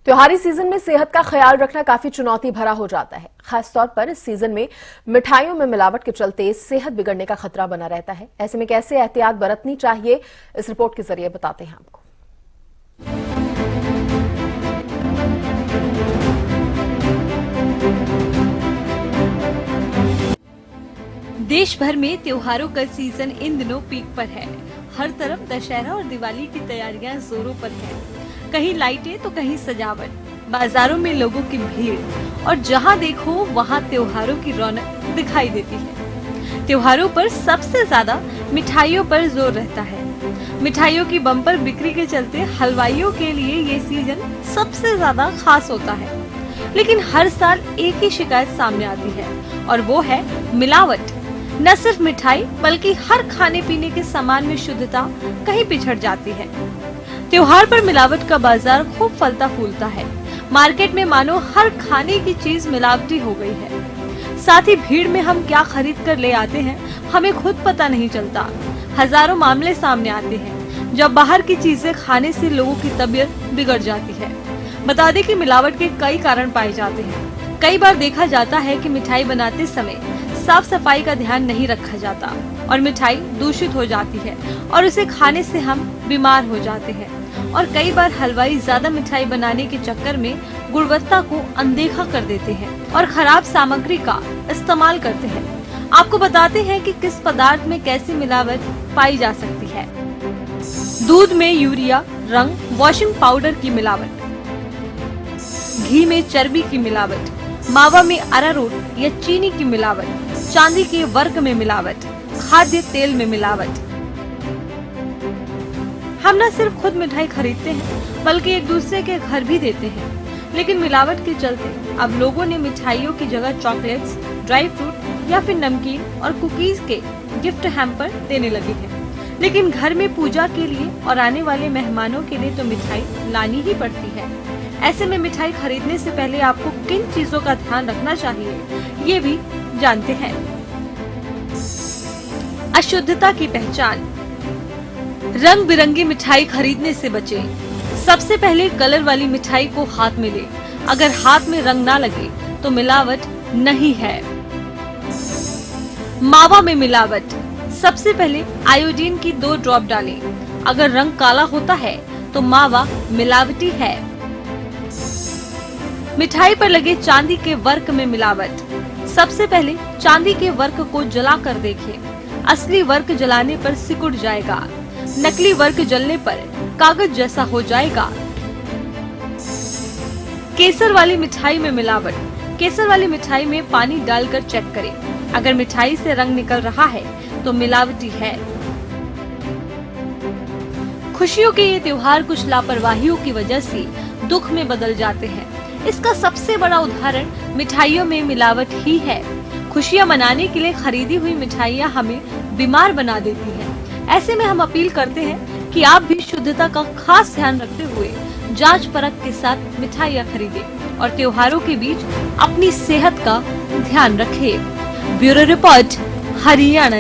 त्योहारी सीजन में सेहत का ख्याल रखना काफी चुनौती भरा हो जाता है। खासतौर पर इस सीजन में मिठाइयों में मिलावट के चलते सेहत बिगड़ने का खतरा बना रहता है। ऐसे में कैसे एहतियात बरतनी चाहिए, इस रिपोर्ट के जरिए बताते हैं आपको। देश भर में त्योहारों का सीजन इन दिनों पीक पर है। हर तरफ दशहरा और दिवाली की तैयारियां जोरों पर हैं। कहीं लाइटें तो कहीं सजावट, बाजारों में लोगों की भीड़ और जहां देखो वहां त्योहारों की रौनक दिखाई देती है। त्योहारों पर सबसे ज्यादा मिठाइयों पर जोर रहता है। मिठाइयों की बम्पर बिक्री के चलते हलवाइयों के लिए ये सीजन सबसे ज्यादा खास होता है। लेकिन हर साल एक ही शिकायत सामने आती है और वो है मिलावट। न सिर्फ मिठाई बल्कि हर खाने पीने के सामान में शुद्धता कहीं पिछड़ जाती है। त्योहार पर मिलावट का बाजार खूब फलता फूलता है। मार्केट में मानो हर खाने की चीज मिलावटी हो गई है। साथ ही भीड़ में हम क्या खरीद कर ले आते हैं हमें खुद पता नहीं चलता। हजारों मामले सामने आते हैं जब बाहर की चीजें खाने से लोगों की तबीयत बिगड़ जाती है। बता दें कि मिलावट के कई कारण पाए जाते हैं। कई बार देखा जाता है कि मिठाई बनाते समय साफ सफाई का ध्यान नहीं रखा जाता और मिठाई दूषित हो जाती है और उसे खाने से हम बीमार हो जाते हैं। और कई बार हलवाई ज्यादा मिठाई बनाने के चक्कर में गुणवत्ता को अनदेखा कर देते हैं और खराब सामग्री का इस्तेमाल करते हैं। आपको बताते हैं कि किस पदार्थ में कैसी मिलावट पाई जा सकती है। दूध में यूरिया, रंग, वॉशिंग पाउडर की मिलावट, घी में चर्बी की मिलावट, मावा में अरारोट या चीनी की मिलावट, चांदी के वर्क में मिलावट, खाद्य तेल में मिलावट। हम न सिर्फ खुद मिठाई खरीदते हैं बल्कि एक दूसरे के घर भी देते हैं। लेकिन मिलावट के चलते अब लोगों ने मिठाइयों की जगह चॉकलेट्स, ड्राई फ्रूट या फिर नमकीन और कुकीज के गिफ्ट हैम्पर देने लगे हैं। लेकिन घर में पूजा के लिए और आने वाले मेहमानों के लिए तो मिठाई लानी ही पड़ती है। ऐसे में मिठाई खरीदने से पहले आपको किन चीजों का ध्यान रखना चाहिए, ये भी जानते हैं। अशुद्धता की पहचान। रंग बिरंगी मिठाई खरीदने से बचें। सबसे पहले कलर वाली मिठाई को हाथ में लें। अगर हाथ में रंग ना लगे तो मिलावट नहीं है। मावा में मिलावट। सबसे पहले आयोडीन की 2 ड्रॉप डालें। अगर रंग काला होता है तो मावा मिलावटी है। मिठाई पर लगे चांदी के वर्क में मिलावट। सबसे पहले चांदी के वर्क को जलाकर देखें। असली वर्क जलाने पर सिकुड़ जाएगा। नकली वर्क जलने पर कागज जैसा हो जाएगा। केसर वाली मिठाई में मिलावट। केसर वाली मिठाई में पानी डालकर चेक करें। अगर मिठाई से रंग निकल रहा है तो मिलावटी है। खुशियों के ये त्योहार कुछ लापरवाहियों की वजह से दुख में बदल जाते हैं। इसका सबसे बड़ा उदाहरण मिठाइयों में मिलावट ही है। खुशियां मनाने के लिए खरीदी हुई मिठाइयां हमें बीमार बना देती हैं। ऐसे में हम अपील करते हैं कि आप भी शुद्धता का खास ध्यान रखते हुए जांच परख के साथ मिठाइयां खरीदें और त्योहारों के बीच अपनी सेहत का ध्यान रखें। Bureau report, Haryana.